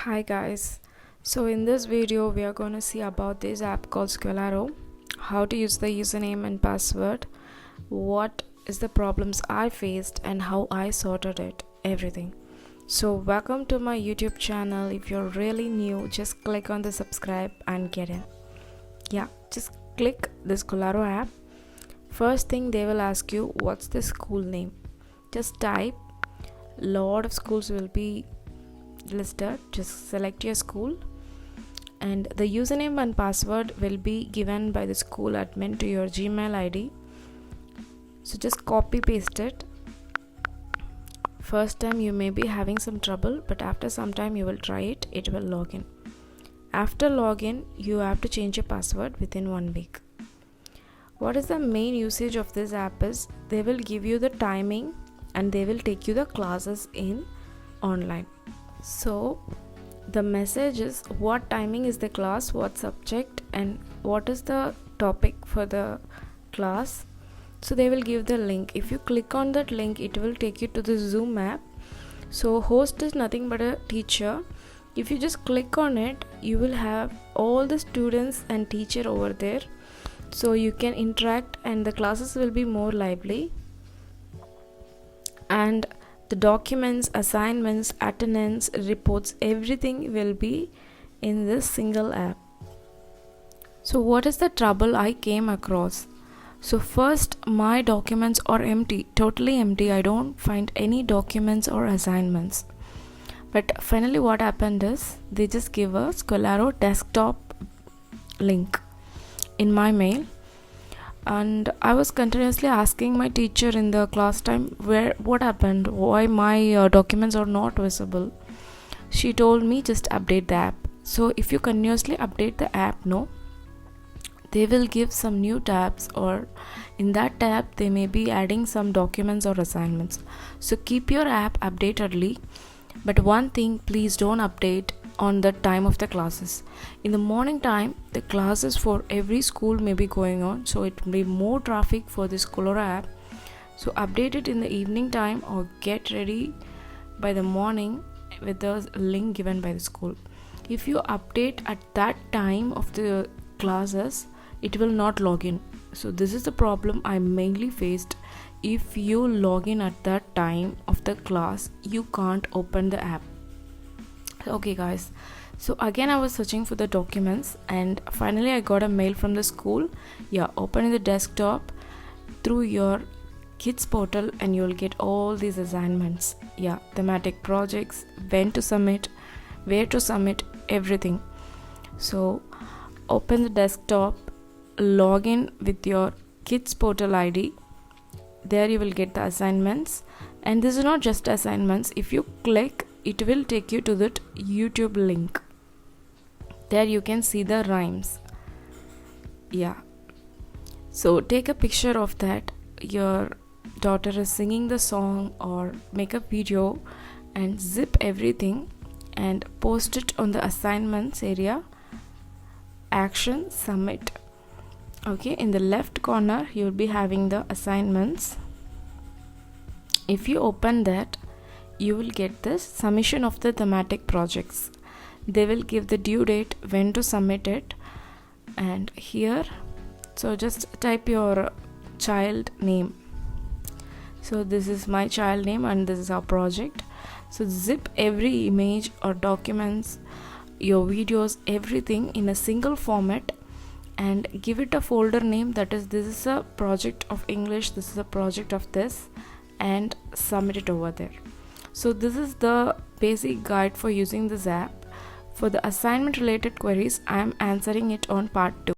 Hi guys, so in this video we are going to see about this app called Skolaro, how to use the username and password, what is the problems I faced and how I sorted it, everything. So welcome to my YouTube channel. If you're really new, just click on the subscribe and get in. Just click the Skolaro app. First thing they will ask you, what's the school name? Just type. Lot of schools will be listed. Just select your school and the username and password will be given by the school admin to your Gmail ID. So just copy paste it. First time you may be having some trouble, but after some time you will try it, it will log in. After login, you have to change your password within 1 week. What is the main usage of this app is they will give you the timing and they will take you the classes in online. So the message is what timing is the class, what subject and what is the topic for the class. So they will give the link. If you click on that link, it will take you to the Zoom app. So host is nothing but a teacher. If you just click on it, you will have all the students and teacher over there. So you can interact and the classes will be more lively. And the documents, assignments, attendance, reports, everything will be in this single app. So what is the trouble I came across? So first, my documents are empty, totally empty. I don't find any documents or assignments. But finally what happened is they just give a Skolaro desktop link in my mail. And I was continuously asking my teacher in the class time what happened, why my documents are not visible. She told me just update the app. So if you continuously update the app, they will give some new tabs, or in that tab they may be adding some documents or assignments. So keep your app updatedly, but one thing, please don't update on the time of the classes. In the morning time, the classes for every school may be going on, so it will be more traffic for the Skolaro app. So update it in the evening time or get ready by the morning with the link given by the school. If you update at that time of the classes, it will not log in. So this is the problem I mainly faced. If you log in at that time of the class, you can't open the app. Okay guys, so again I was searching for the documents and finally I got a mail from the school. Open the desktop through your kids portal and you'll get all these assignments. Thematic projects, when to submit, where to submit, everything. So open the desktop, log in with your kids portal ID. There you will get the assignments, and this is not just assignments. If you click, it will take you to that YouTube link. There you can see the rhymes. So take a picture of that. Your daughter is singing the song, or make a video and zip everything and post it on the assignments area. Action, submit. Okay, in the left corner you will be having the assignments. If you open that, you will get this submission of the thematic projects. They will give the due date, when to submit it, and here, so just type your child name. So this is my child name and this is our project. So zip every image or documents, your videos, everything in a single format and give it a folder name, that is, this is a project of English, this is a project of this, and submit it over there. So this is the basic guide for using this app. For the assignment related queries, I am answering it on part 2.